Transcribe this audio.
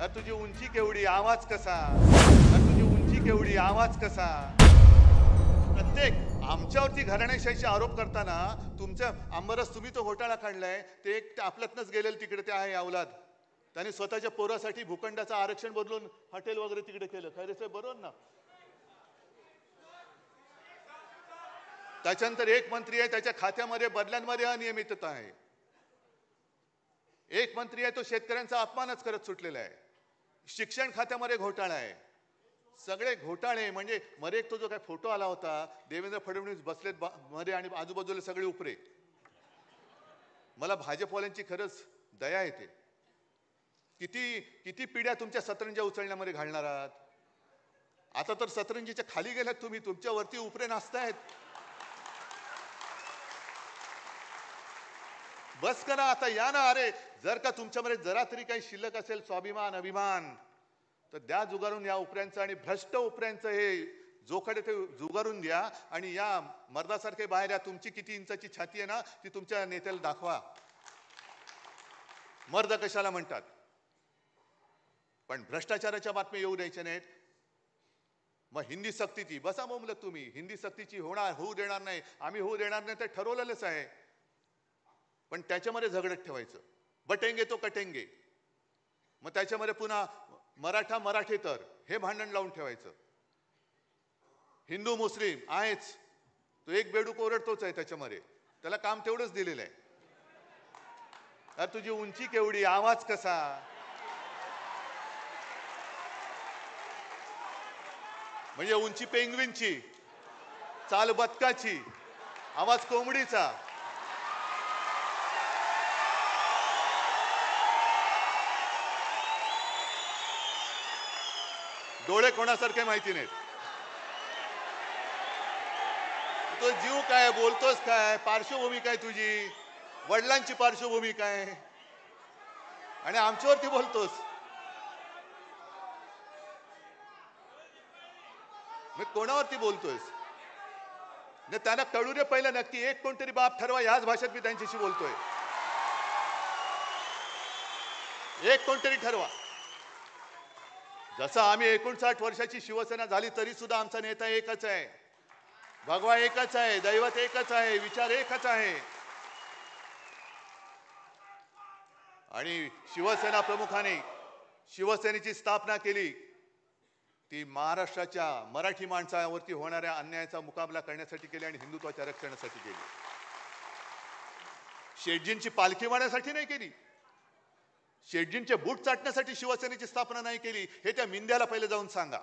तुझी उंची केवढी आवाज कसा, तुझी उंची केवढी आवाज कसा. प्रत्येक आमच्यावरती घराणेशाहीचे आरोप करताना तुमच्या आंबरस तुम्ही तो घोटाळा काढलाय, ते एक आपल्यातनच गेलेलं तिकडे ते आहे अवलाद. त्यांनी स्वतःच्या पोरासाठी भूखंडाचं आरक्षण बदलून हॉटेल वगैरे तिकडे केलं. खैरे साहेब बरोबर ना. त्याच्यानंतर एक मंत्री आहे, त्याच्या खात्यामध्ये बदल्यांमध्ये अनियमितता आहे. एक मंत्री आहे, तो शेतकऱ्यांचा अपमानच करत सुटलेला आहे. शिक्षण खात्यामध्ये घोटाळा आहे. सगळे घोटाळे म्हणजे मध्ये एक तो जो काय फोटो आला होता, देवेंद्र फडणवीस बसलेत मध्ये आणि आजूबाजूला सगळे उपरे. मला भाजपवाल्यांची खरंच दया येते. किती किती पिढ्या तुमच्या सतरंज्या उचलण्यामध्ये घालणार आहात. आता तर सतरंजीच्या खाली गेल्यात तुम्ही, तुमच्यावरती उपरे नाचतायत. बस करा आता, या ना. अरे जर का तुमच्यामध्ये जरा तरी काही शिल्लक असेल स्वाभिमान अभिमान, तर द्या जुगारून या उपऱ्यांचं आणि भ्रष्ट उपऱ्यांचं हे जोखड ते जुगारून द्या. आणि या मर्दासारखे बाहेर या. तुमची किती इंचाची छाती आहे ना, ती तुमच्या नेत्याला दाखवा. मर्द कशाला म्हणतात. पण भ्रष्टाचाराच्या बातम्या येऊ द्यायच्या नाहीत. मग हिंदी सक्तीची बसा बोंबलत तुम्ही. हिंदी सक्तीची होऊ देणार नाही, आम्ही होऊ देणार नाही, ते ठरवलेलंच आहे. पण त्याच्यामध्ये झगडत ठेवायचं. बटेंगे तो कटेंगे. मग त्याच्यामध्ये पुन्हा मराठा मराठेतर हे भांडण लावून ठेवायचं. हिंदू मुस्लिम आहेच, तो एक बेडूक ओरडतोच आहे त्याच्यामध्ये, त्याला काम तेवढंच दिलेलं आहे. अरे तुझी उंची केवढी आवाज कसा. म्हणजे उंची पेंग्विनची, चाल बदकाची, आवाज कोंबडीचा. डोळे कोणासारखे माहिती नाहीत. तो जीव काय, बोलतोस काय, पार्श्वभूमी काय तुझी, वडिलांची पार्श्वभूमी काय, आणि आमच्यावरती बोलतोस. मी कोणावरती बोलतोयस. त्यांना कळू दे पहिलं नक्की. एक कोणतरी बाप ठरवा. ह्याच भाषेत मी त्यांच्याशी बोलतोय. एक कोणतरी ठरवा. जसं आम्ही 59 वर्षाची शिवसेना झाली तरी सुद्धा आमचा नेता एकच आहे, भगवा एकच आहे, दैवत एकच आहे, विचार एकच आहे. आणि शिवसेना प्रमुखाने शिवसेनेची स्थापना केली ती महाराष्ट्राच्या मराठी माणसावरती होणाऱ्या अन्यायाचा मुकाबला करण्यासाठी केली आणि हिंदुत्वाच्या रक्षणासाठी केली. शेटजींची पालखी वाढण्यासाठी नाही केली. शेटजींचे बूट चाटण्यासाठी शिवसेनेची स्थापना नाही केली. हे त्या मिंद्याला पहिले जाऊन सांगा.